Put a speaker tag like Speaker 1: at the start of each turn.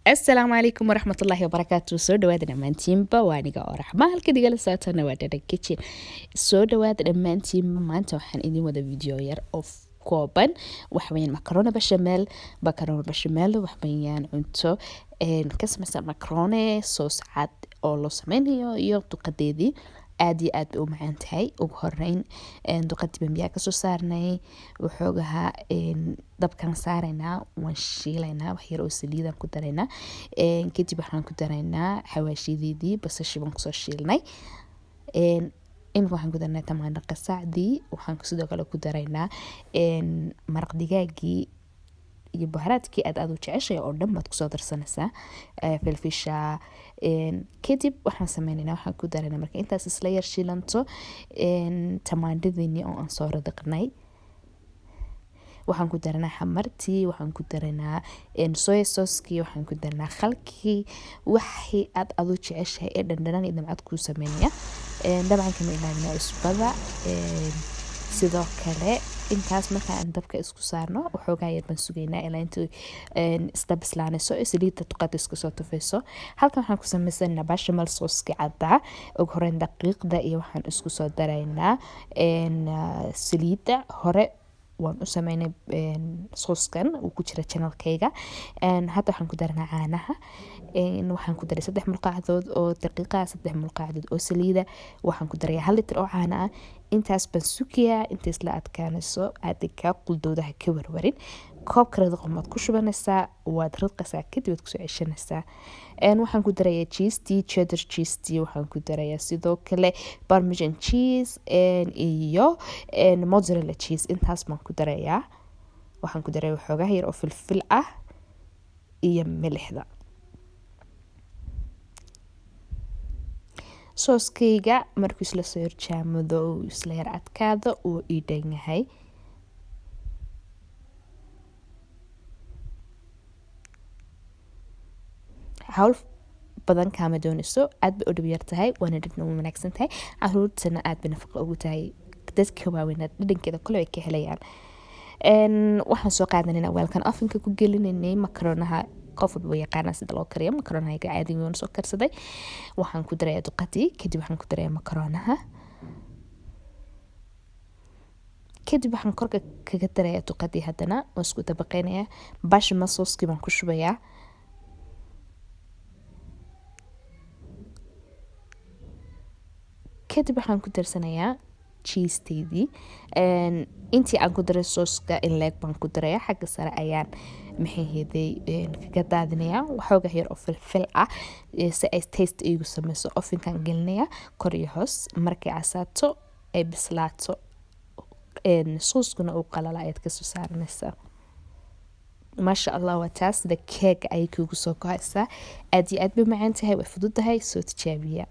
Speaker 1: السلام عليكم ورحمة الله وبركاته. soo dhawaada dhammaantiinba waa aniga oo raxma halka digala saatana waa Dhadhan Kitchen. soo dhawaada dhammaantiinba maanta waxaan idin wada video yar oo kooban wax weeyaan macaroni bechamel wax weeyaan cunto ka samaysan macaroni sauce cad oo loo sameynayo iyo duqadeedii aad iyo aad bay u macaan tahay. ugu horeyn duqadii baan biyaha kasoo saarnay waxoogaha dabkan saaraynaa waan shiilaynaa wax yar oo saliidaan ku daraynaa kadib waxaan ku daraynaa xawaashideedii basasha baan kusoo shiilnay imika waxaan ku daraynaa tamaandho qasacdii waxaan sidoo kale ku daraynaa maraq digaagii iyo baharaadkii aad u jeceshay oo dhan baad kusoo darsanaysaa filfisha kadib waxaan sameynaynaa waxaan ku daraynaa marka intaas isla yar shiilanto tamaandhadiini oo aan soo radaqnay waxaan ku daranaa xamartii waxaan ku daranaa soy sauce-kii waxaan ku daranaa khalkii waxii aad u jeceshahay ee dhandhanan iyo damcad ku sameynaya dabcan kama ilaawina cusbada sidoo kale intaas marka aan dabka isku saarno waxoogaa yar baan sugaynaa ilaa intii isla bislaanayso saliidda duqada iska soo tufayso halkan waxaan ku samaysanaa bechamel sauce-kii caddaa ugu horeyn daqiiqda iyo waxaan isku soo daraynaa saliidda hore waan u sameynay sooskan uu ku jira channelkayga hadda waxaan ku daranaa caanaha waxaan ku daray 3 mulqacdood oo daqiiqa 3 mulqacdood oo saliida waxaan ku daray 1 litir oo caano ah intaas baan sukiyaa inta isla adkaanayso aad ka quldoodaha ka warwarin koob kale qomaad ku shubanaysaa waad ridqaysaa kadib waad ku soo ceshanaysaa waxaan ku darayaa cheese cheddar cheese waxaan ku darayaa sidoo kale parmesan cheese iyo mozzarella cheese intaas baan ku darayaa waxaan ku darayaa waxoogaa yar oo filfil ah iyo milixda sooskayga markuu isla soo horjaamado uu isla yar adkaado uu ii dhan yahay hawl badan kaama doonayso aad bay u dhib yar tahay waana dhadhan u wanaagsan tahay caruurtana aad bay nafaqo ugu tahay dadka waaweynaa dhadhankeeda kule ay ka helayaan waxaan soo qaadanaynaa weelkan ovenka ku gelinaynay makaronaha qof walba yaqaana sida loo kariyo makaronaha caadiga waan soo karsaday waxaan ku darayaa duqadii kadib waxaan ku darayaa makaronaha kadib waxaan korka kaga darayaa duqadii haddana waan isku dabaqaynayaa bechamel sauce-kii baan ku shubayaa kadib waxaan ku darsanayaa cheese-teedii intii aan ku daray sooska in leeg baan ku darayaa xagga sare ayaan maxayheeday kaga daadinayaa waxoogaa yar oo filfil ah si ay taste iigu sameyso ovenkan gelinayaa kor iyo hoos markay casaato ay bislaato sooskuna uu qalala ayaad kasoo saaranaysaa maasha allah waa taas sida keega ayay kuugu soo kohaysaa aad iyo aad bay macaan tahay way fududahay soo tijaabiya